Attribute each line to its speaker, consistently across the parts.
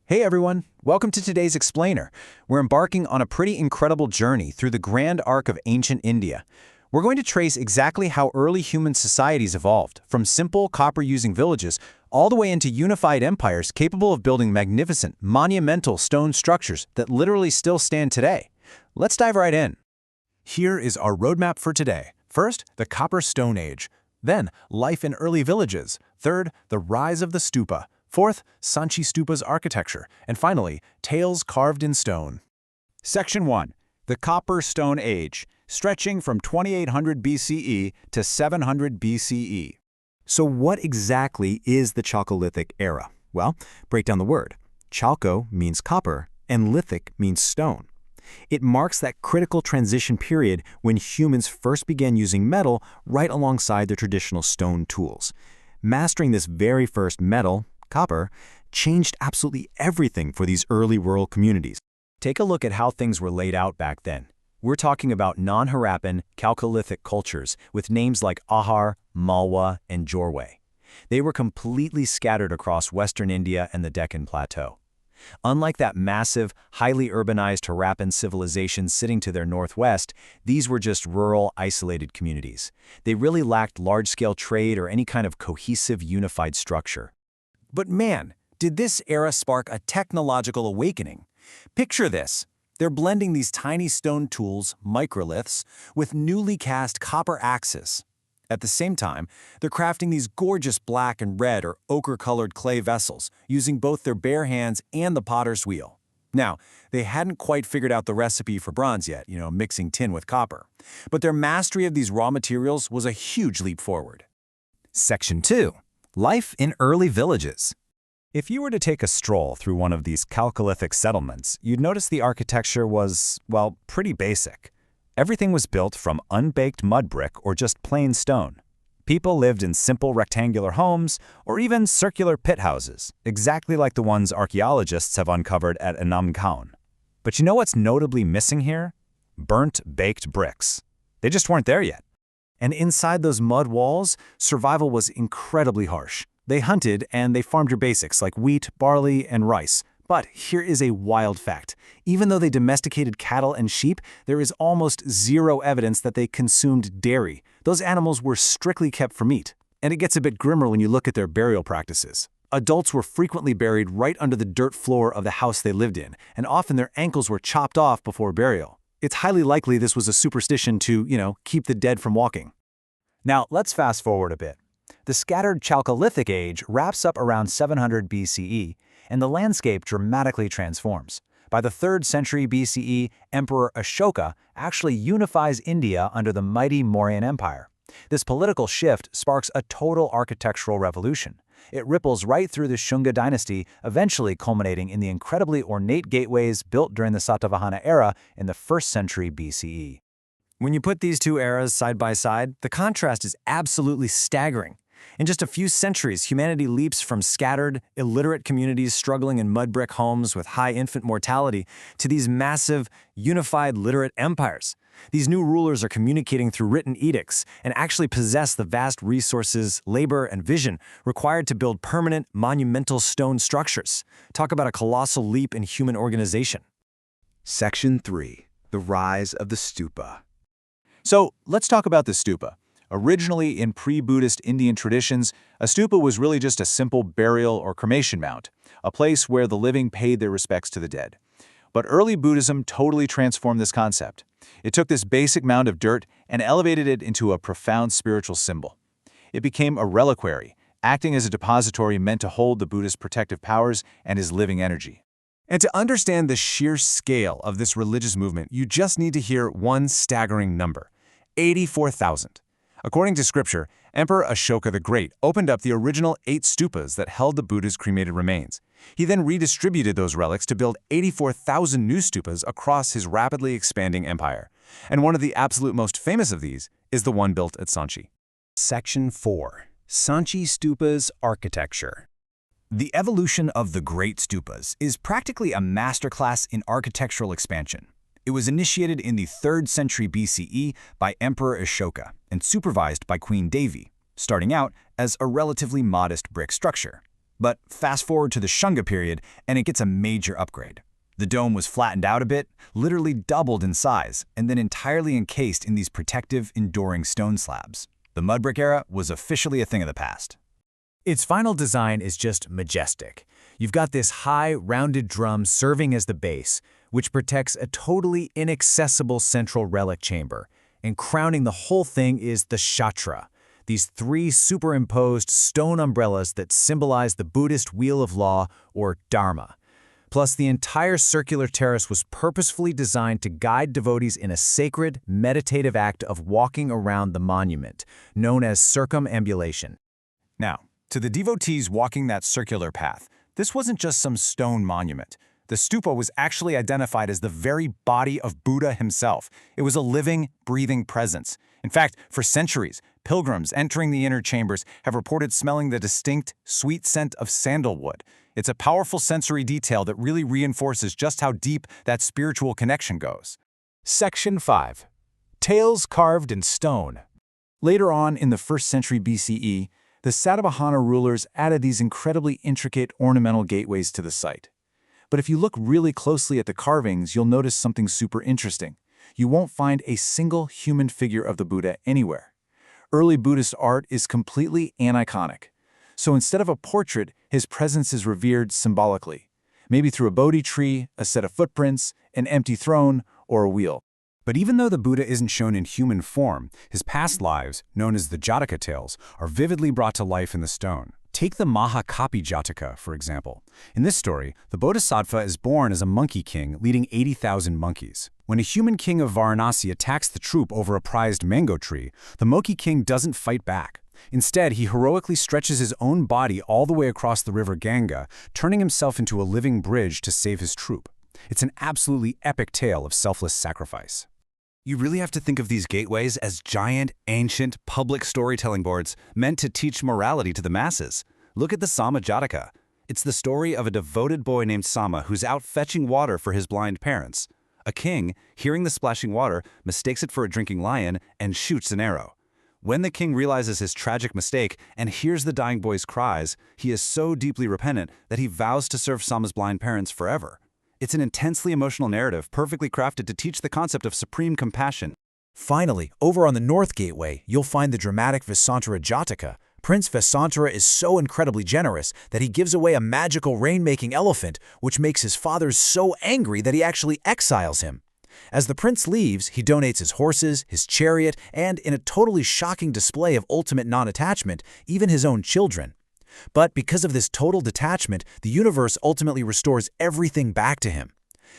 Speaker 1: Hey everyone, welcome to today's Explainer. We're embarking on a pretty incredible journey through the grand arc of ancient India. We're going to trace exactly how early human societies evolved, from simple copper-using villages all the way into unified empires capable of building magnificent, monumental stone structures that literally still stand today. Let's dive right in.
Speaker 2: Here is our roadmap for today. First, the Copper Stone Age. Then, life in early villages. Third, the rise of the stupa. Fourth, Sanchi Stupa's architecture. And finally, tales carved in stone.
Speaker 3: Section 1. The Copper Stone Age, stretching from 2800 BCE to 700 BCE.
Speaker 2: So what exactly is the Chalcolithic era? Well, break down the word. Chalco means copper, and lithic means stone. It marks that critical transition period when humans first began using metal right alongside their traditional stone tools. Mastering this very first metal, copper, changed absolutely everything for these early rural communities.
Speaker 1: Take a look at how things were laid out back then. We're talking about non-Harappan, Chalcolithic cultures with names like Ahar, Malwa, and Jorwe. They were completely scattered across western India and the Deccan Plateau. Unlike that massive, highly urbanized Harappan civilization sitting to their northwest, these were just rural, isolated communities. They really lacked large-scale trade or any kind of cohesive, unified structure. But man, did this era spark a technological awakening. Picture this. They're blending these tiny stone tools, microliths, with newly cast copper axes. At the same time, they're crafting these gorgeous black and red or ochre-colored clay vessels, using both their bare hands and the potter's wheel. Now, they hadn't quite figured out the recipe for bronze yet, mixing tin with copper. But their mastery of these raw materials was a huge leap forward.
Speaker 3: Section 2. Life in early villages. If you were to take a stroll through one of these Chalcolithic settlements, you'd notice the architecture was, well, pretty basic. Everything was built from unbaked mud brick or just plain stone. People lived in simple rectangular homes or even circular pit houses, exactly like the ones archaeologists have uncovered at Anamkaun. But you know what's notably missing here? Burnt baked bricks. They just weren't there yet.
Speaker 2: And inside those mud walls, survival was incredibly harsh. They hunted and they farmed your basics like wheat, barley, and rice. But here is a wild fact. Even though they domesticated cattle and sheep, there is almost zero evidence that they consumed dairy. Those animals were strictly kept for meat. And it gets a bit grimmer when you look at their burial practices. Adults were frequently buried right under the dirt floor of the house they lived in, and often their ankles were chopped off before burial. It's highly likely this was a superstition to, keep the dead from walking.
Speaker 3: Now, let's fast forward a bit. The scattered Chalcolithic age wraps up around 700 BCE, and the landscape dramatically transforms. By the 3rd century BCE, Emperor Ashoka actually unifies India under the mighty Mauryan Empire. This political shift sparks a total architectural revolution. It ripples right through the Shunga dynasty, eventually culminating in the incredibly ornate gateways built during the Satavahana era in the 1st century BCE.
Speaker 2: When you put these two eras side by side, the contrast is absolutely staggering. In just a few centuries, humanity leaps from scattered, illiterate communities struggling in mud brick homes with high infant mortality to these massive, unified, literate empires. These new rulers are communicating through written edicts and actually possess the vast resources, labor, and vision required to build permanent, monumental stone structures. Talk about a colossal leap in human organization.
Speaker 4: Section 3. The Rise of the Stupa.
Speaker 1: So let's talk about the stupa. Originally, in pre-Buddhist Indian traditions, a stupa was really just a simple burial or cremation mound, a place where the living paid their respects to the dead. But early Buddhism totally transformed this concept. It took this basic mound of dirt and elevated it into a profound spiritual symbol. It became a reliquary, acting as a depository meant to hold the Buddha's protective powers and his living energy.
Speaker 2: And to understand the sheer scale of this religious movement, you just need to hear one staggering number: 84,000. According to scripture, Emperor Ashoka the Great opened up the original 8 stupas that held the Buddha's cremated remains. He then redistributed those relics to build 84,000 new stupas across his rapidly expanding empire. And one of the absolute most famous of these is the one built at Sanchi.
Speaker 3: Section 4. Sanchi Stupa's architecture. The evolution of the Great Stupas is practically a masterclass in architectural expansion. It was initiated in the 3rd century BCE by Emperor Ashoka and supervised by Queen Devi, starting out as a relatively modest brick structure. But fast forward to the Shunga period, and it gets a major upgrade. The dome was flattened out a bit, literally doubled in size, and then entirely encased in these protective, enduring stone slabs. The mud brick era was officially a thing of the past.
Speaker 2: Its final design is just majestic. You've got this high, rounded drum serving as the base, which protects a totally inaccessible central relic chamber. And crowning the whole thing is the Shatra, these 3 superimposed stone umbrellas that symbolize the Buddhist wheel of law, or Dharma. Plus, the entire circular terrace was purposefully designed to guide devotees in a sacred, meditative act of walking around the monument, known as circumambulation.
Speaker 3: Now, to the devotees walking that circular path, this wasn't just some stone monument. The stupa was actually identified as the very body of Buddha himself. It was a living, breathing presence. In fact, for centuries, pilgrims entering the inner chambers have reported smelling the distinct, sweet scent of sandalwood. It's a powerful sensory detail that really reinforces just how deep that spiritual connection goes.
Speaker 2: Section 5. Tales carved in stone. Later on in the 1st century BCE, the Satavahana rulers added these incredibly intricate ornamental gateways to the site. But if you look really closely at the carvings, you'll notice something super interesting. You won't find a single human figure of the Buddha anywhere. Early Buddhist art is completely aniconic. So instead of a portrait, his presence is revered symbolically, maybe through a Bodhi tree, a set of footprints, an empty throne, or a wheel.
Speaker 3: But even though the Buddha isn't shown in human form, his past lives, known as the Jataka tales, are vividly brought to life in the stone. Take the Mahakapi Jataka, for example. In this story, the Bodhisattva is born as a monkey king leading 80,000 monkeys. When a human king of Varanasi attacks the troop over a prized mango tree, the monkey king doesn't fight back. Instead, he heroically stretches his own body all the way across the river Ganga, turning himself into a living bridge to save his troop. It's an absolutely epic tale of selfless sacrifice. You really have to think of these gateways as giant, ancient, public storytelling boards meant to teach morality to the masses. Look at the Sama Jataka. It's the story of a devoted boy named Sama who's out fetching water for his blind parents. A king, hearing the splashing water, mistakes it for a drinking lion and shoots an arrow. When the king realizes his tragic mistake and hears the dying boy's cries, he is so deeply repentant that he vows to serve Sama's blind parents forever. It's an intensely emotional narrative, perfectly crafted to teach the concept of supreme compassion.
Speaker 2: Finally, over on the North Gateway, you'll find the dramatic Vesantara Jataka. Prince Vesantara is so incredibly generous that he gives away a magical rain-making elephant, which makes his father so angry that he actually exiles him. As the prince leaves, he donates his horses, his chariot, and, in a totally shocking display of ultimate non-attachment, even his own children. But because of this total detachment, the universe ultimately restores everything back to him.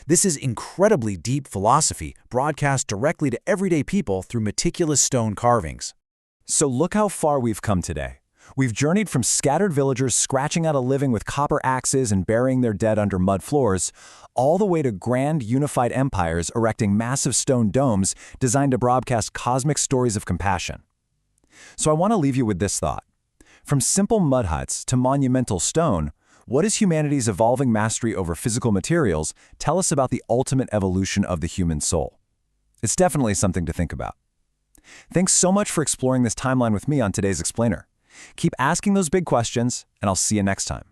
Speaker 2: This is incredibly deep philosophy, broadcast directly to everyday people through meticulous stone carvings.
Speaker 1: So look how far we've come today. We've journeyed from scattered villagers scratching out a living with copper axes and burying their dead under mud floors, all the way to grand unified empires erecting massive stone domes designed to broadcast cosmic stories of compassion. So I want to leave you with this thought. From simple mud huts to monumental stone, what does humanity's evolving mastery over physical materials tell us about the ultimate evolution of the human soul? It's definitely something to think about. Thanks so much for exploring this timeline with me on today's Explainer. Keep asking those big questions, and I'll see you next time.